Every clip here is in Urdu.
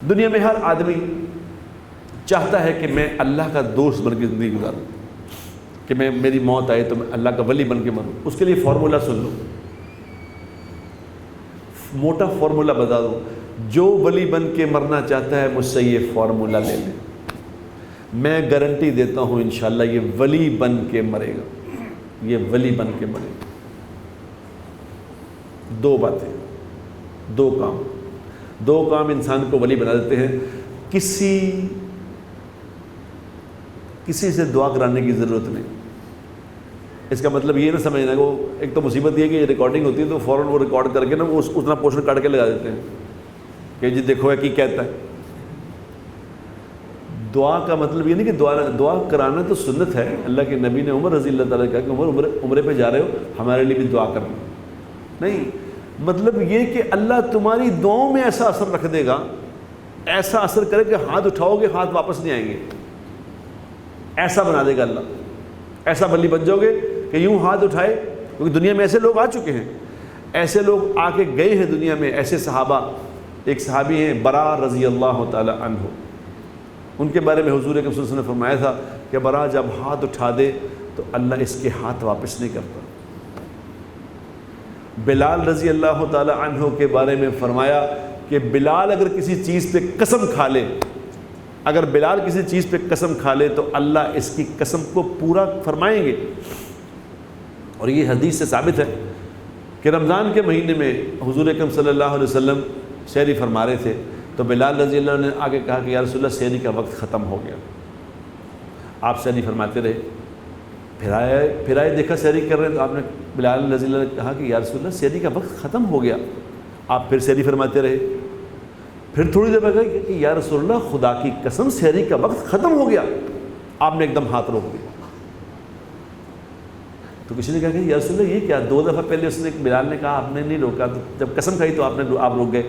دنیا میں ہر آدمی چاہتا ہے کہ میں اللہ کا دوست بن کے زندگی گزاروں، کہ میری موت آئے تو میں اللہ کا ولی بن کے مروں۔ اس کے لیے فارمولہ سن لو، موٹا فارمولہ بتا دو، جو ولی بن کے مرنا چاہتا ہے مجھ سے یہ فارمولہ لے لے، میں گارنٹی دیتا ہوں انشاءاللہ یہ ولی بن کے مرے گا، یہ ولی بن کے مرے گا۔ دو باتیں، دو کام انسان کو ولی بنا دیتے ہیں۔ کسی سے دعا کرانے کی ضرورت نہیں۔ اس کا مطلب یہ نہ سمجھنا کہ وہ ایک تو مصیبت یہ ہے کہ ریکارڈنگ ہوتی ہے تو فوراً وہ ریکارڈ کر کے نا وہ اتنا پورشن کاٹ کے لگا دیتے ہیں کہ جی دیکھو ہے کی کہتا ہے۔ دعا کا مطلب یہ نہیں کہ دعا کرانا تو سنت ہے۔ اللہ کے نبی نے عمر رضی اللہ تعالیٰ کہا کہ عمرے پہ جا رہے ہو ہمارے لیے بھی دعا کرنا، نہیں مطلب یہ کہ اللہ تمہاری دعاؤں میں ایسا اثر رکھ دے گا، ایسا اثر کرے کہ ہاتھ اٹھاؤ گے ہاتھ واپس نہیں آئیں گے، ایسا بنا دے گا اللہ، ایسا ولی بن جاؤ گے کہ یوں ہاتھ اٹھائے، کیونکہ دنیا میں ایسے لوگ آ چکے ہیں، ایسے لوگ آ کے گئے ہیں دنیا میں، ایسے صحابہ۔ ایک صحابی ہیں برا رضی اللہ تعالی عنہ، ان کے بارے میں حضور اکرم صلی اللہ علیہ وسلم نے فرمایا تھا کہ برا جب ہاتھ اٹھا دے تو اللہ اس کے ہاتھ واپس نہیں کرتا۔ بلال رضی اللہ تعالی عنہ کے بارے میں فرمایا کہ بلال اگر کسی چیز پہ قسم کھا لے، اگر بلال کسی چیز پہ قسم کھا لے تو اللہ اس کی قسم کو پورا فرمائیں گے۔ اور یہ حدیث سے ثابت ہے کہ رمضان کے مہینے میں حضور اکرم صلی اللہ علیہ وسلم سحری فرما رہے تھے تو بلال رضی اللہ عنہ نے آگے کہا کہ یا رسول اللہ سحری کا وقت ختم ہو گیا۔ آپ سحری فرماتے رہے، پھر آئے دیکھا سحری کر رہے ہیں تو آپ نے بلال رضی اللہ نے کہا کہ یا رسول اللہ سحری کا وقت ختم ہو گیا۔ آپ پھر سحری فرماتے رہے، پھر تھوڑی دیر بعد کہ یا رسول اللہ خدا کی قسم سحری کا وقت ختم ہو گیا۔ آپ نے ایک دم ہاتھ روک دیا۔ تو کسی نے کہا کہ یا رسول اللہ یہ کیا؟ 2 دفعہ پہلے اس نے بلال نے کہا آپ نے نہیں روکا، تو جب قسم کھائی تو آپ روک گئے۔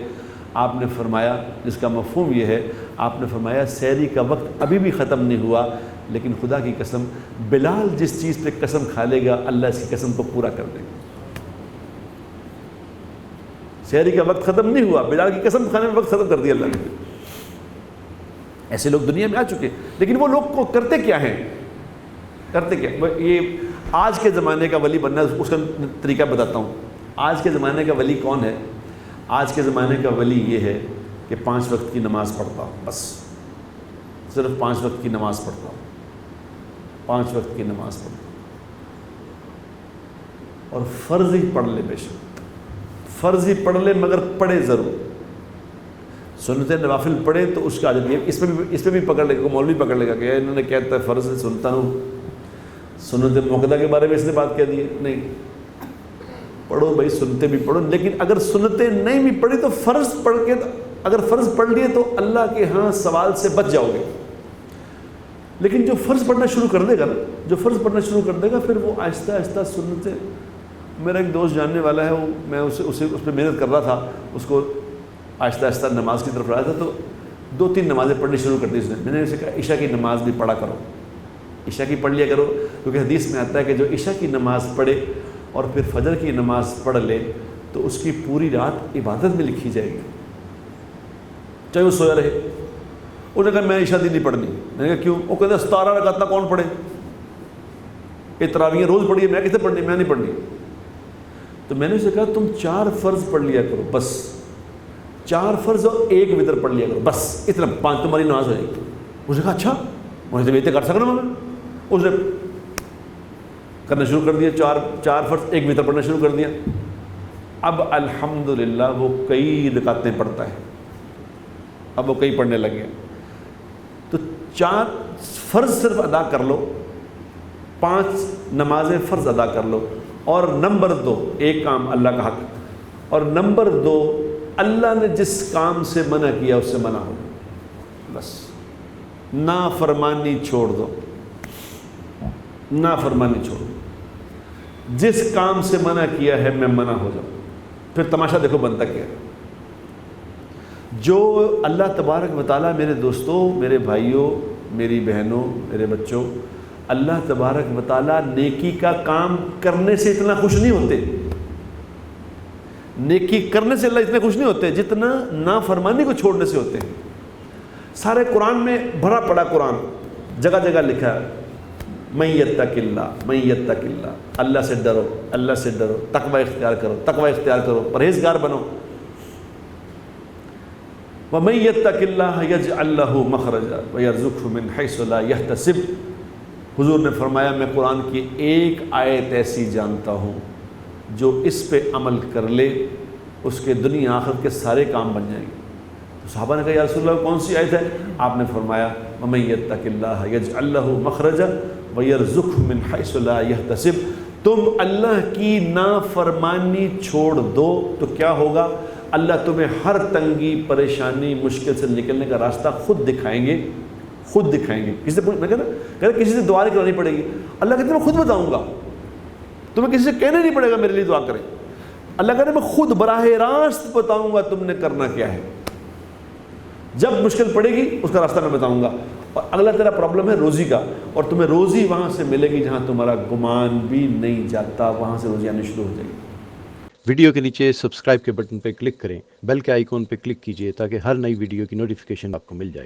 آپ نے فرمایا، جس کا مفہوم یہ ہے، آپ نے فرمایا سحری کا وقت ابھی بھی ختم نہیں ہوا، لیکن خدا کی قسم بلال جس چیز پہ قسم کھا لے گا اللہ اس کی قسم کو پورا کر دے گا۔ سحری کا وقت ختم نہیں ہوا، بلال کی قسم کھانے میں وقت ختم کر دیا اللہ نے۔ ایسے لوگ دنیا میں آ چکے، لیکن وہ لوگ کو کرتے کیا ہیں؟ کرتے کیا؟ یہ آج کے زمانے کا ولی بننا، اس کا طریقہ بتاتا ہوں۔ آج کے زمانے کا ولی کون ہے؟ آج کے زمانے کا ولی یہ ہے کہ 5 وقت کی نماز پڑھتا ہوں، بس صرف 5 وقت کی نماز پڑھتا ہوں، 5 وقت کی نماز پڑھتا ہوں، اور فرض ہی پڑھ لے، بے شک فرض ہی پڑھ لے مگر پڑھے ضرور۔ سنت نوافل پڑھے تو اس کا عادت نہیں ہے، اس پہ بھی پکڑ لے گا، مولوی پکڑ لے گا کہ انہوں نے کہتا ہے فرض سنتا ہوں، سنت موقدہ کے بارے میں اس نے بات کہہ دی ہے۔ نہیں، پڑھو بھائی، سنتے بھی پڑھو، لیکن اگر سنتیں نہیں بھی پڑھی تو فرض پڑھ کے، اگر فرض پڑھ لیے تو اللہ کے ہاں سوال سے بچ جاؤ گے۔ لیکن جو فرض پڑھنا شروع کر دے گا نا، جو فرض پڑھنا شروع کر دے گا، پھر وہ آہستہ آہستہ سنتیں۔ میرا ایک دوست جاننے والا ہے، میں اس پہ محنت کر رہا تھا، اس کو آہستہ آہستہ نماز کی طرف لایا تھا، تو 2-3 نمازیں پڑھنی شروع کر دی اس نے۔ میں نے اسے کہا عشاء کی نماز بھی پڑھا کرو، عشاء کی پڑھ لیا کرو، کیونکہ حدیث میں آتا ہے کہ جو عشاء کی نماز پڑھے اور پھر فجر کی نماز پڑھ لے تو اس کی پوری رات عبادت میں لکھی جائے گی، چاہے وہ سویا رہے۔ انہوں نے کہا میں عشاء دن نہیں پڑھنی۔ میں نے کہا کیوں؟ وہ کہتے 17 رکعت کون پڑھے؟ یہ تراویح روز پڑھیے، میں کیسے پڑھنی؟ میں نہیں پڑھنی۔ تو میں نے اسے کہا تم 4 فرض پڑھ لیا کرو، بس 4 فرض اور 1 وتر پڑھ لیا کرو، بس اتنا، 5 تمہاری نماز ہو جائے گی۔ اس نے کہا اچھا، مجھے تو یہ کر سکنا میں۔ اس نے کرنا شروع کر دیا، 4 فرض 1 وتر پڑھنا شروع کر دیا۔ اب الحمدللہ وہ کئی رکعتیں پڑھتا ہے، اب وہ کئی پڑھنے لگے۔ تو 4 فرض صرف ادا کر لو، 5 نمازیں فرض ادا کر لو، اور نمبر 2 ایک کام اللہ کا حق، اور نمبر 2 اللہ نے جس کام سے منع کیا اس سے منع ہو، بس نافرمانی چھوڑ دو، نافرمانی چھوڑ دو، جس کام سے منع کیا ہے میں منع ہو جاؤں۔ پھر تماشا دیکھو بنتا کیا ہے۔ جو اللہ تبارک و تعالیٰ، میرے دوستوں، میرے بھائیوں، میری بہنوں، میرے بچوں، اللہ تبارک و تعالیٰ نیکی کا کام کرنے سے اتنا خوش نہیں ہوتے، نیکی کرنے سے اللہ اتنے خوش نہیں ہوتے جتنا نافرمانی کو چھوڑنے سے ہوتے ہیں۔ سارے قرآن میں بھرا پڑا قرآن، جگہ جگہ لکھا ہے من یتق اللہ، من یتق اللہ، اللہ سے ڈرو، اللہ سے ڈرو، تقوی اختیار کرو، تقوی اختیار کرو، پرہیزگار بنو۔ وَمَن يَتَّقِ اللَّهَ يَجْعَل لَّهُ مَخْرَجًا وَيَرْزُقْهُ مِنْ حَيْثُ لَا يَحْتَسِبُ۔ حضور نے فرمایا میں قرآن کی ایک آیت ایسی جانتا ہوں جو اس پہ عمل کر لے اس کے دنیا آخرت کے سارے کام بن جائیں گے۔ تو صحابہ نے کہا یا رسول اللہ کون سی آیت ہے؟ آپ نے فرمایا وَمَن يَتَّقِ اللَّهَ يَجْعَل لَّهُ مَخْرَجًا وَيَرْزُقْهُ مِنْ حَيْثُ لَا يَحْتَسِبُ۔ تم اللہ کی نافرمانی چھوڑ دو تو کیا ہوگا؟ اللہ تمہیں ہر تنگی، پریشانی، مشکل سے نکلنے کا راستہ خود دکھائیں گے، خود دکھائیں گے۔ کسی سے میں کہنا کسی سے دعا نہیں کرانی پڑے گی، اللہ کہتے ہیں میں خود بتاؤں گا، تمہیں کسی سے کہنا نہیں پڑے گا میرے لیے دعا کریں، اللہ کہتے ہیں میں خود براہ راست بتاؤں گا تم نے کرنا کیا ہے۔ جب مشکل پڑے گی اس کا راستہ میں بتاؤں گا۔ اور اگلا تیرا پرابلم ہے روزی کا، اور تمہیں روزی وہاں سے ملے گی جہاں تمہارا گمان بھی نہیں جاتا، وہاں سے روزی آنی شروع ہو جائے گی۔ ویڈیو کے نیچے سبسکرائب کے بٹن پہ کلک کریں، بیل کے آئیکن پہ کلک کیجئے تاکہ ہر نئی ویڈیو کی نوٹیفیکیشن آپ کو مل جائے۔